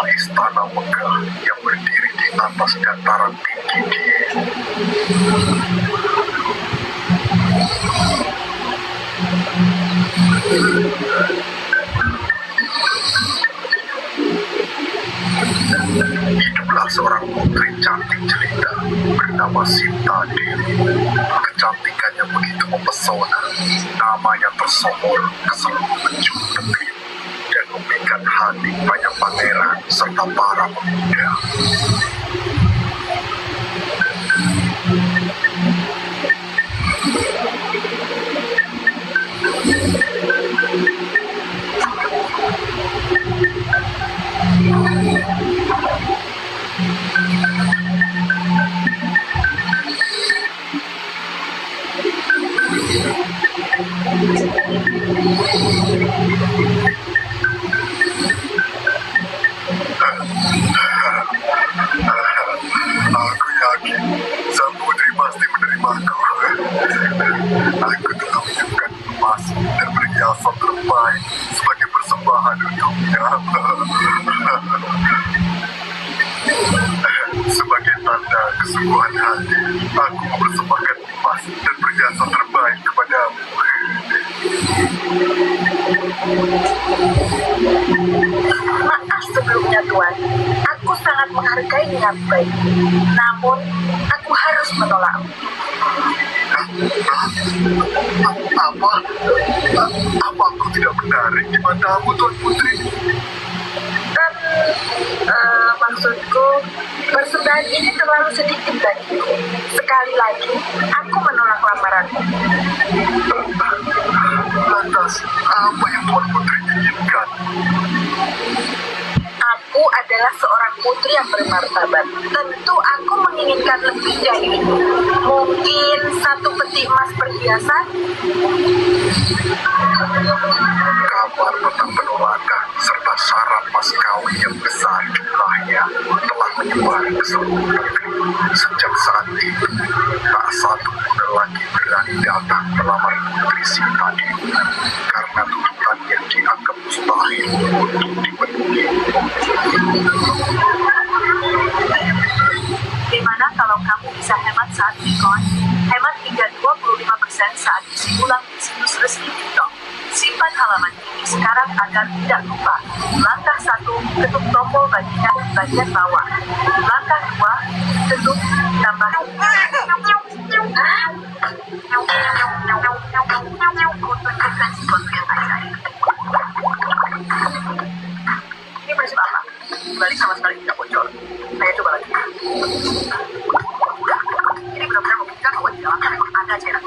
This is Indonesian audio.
sebuah istana megah yang berdiri di atas dataran tinggi. Hiduplah seorang putri cantik jelita bernama Sinta Dewi. Kecantikannya begitu mempesona, namanya tersohor ke seluruh penjuru negeri dan memikat hati banyak pangeran serta para pemuda. Aku yakin sang putri pasti menerimaku. Aku telah menyiapkan emas dan perhiasan terbaik sebagai persembahan untuknya. Sebagai tanda kesungguhan hati, aku mempersembahkan emas dan perhiasan terbaik kepadamu. Maaf sebelumnya Tuan, aku sangat menghargai niat baik. Namun, aku harus menolakmu. Apa? Apa aku tidak menarik di matamu, Tuan Putri? Maksudku, persembahan ini terlalu sedikit bagiku. Sekali lagi, aku menolak lamaranmu. Lantas, apa yang Tuan Putri inginkan? Aku adalah seorang putri yang bermartabat. Tentu aku menginginkan lebih dari itu. Mungkin satu peti emas perhiasan. Kabar tentang penolakan serta syarat mas kawin yang besar jumlahnya telah menyebar ke seluruh negeri. Sejak saat itu, tak satu pun lagi berani datang melamar Putri Sinta Dewi karena tuntutan yang dianggap mustahil untuk dipenuhi. Gimana kalau kamu bisa hemat saat Bitcoin? Hemat hingga 25% saat isi ulang di situs resmi TikTok. Simpan halaman ini sekarang agar tidak lupa. Langkah 1, ketuk tombol bagian bawah. Langkah 2, ketuk tambah. Ini prinsip apa? Balik sama sekali tidak bocor. Saya coba lagi. Ini benar-benar membuktikan bahwa di dalamnya memang ada cairan.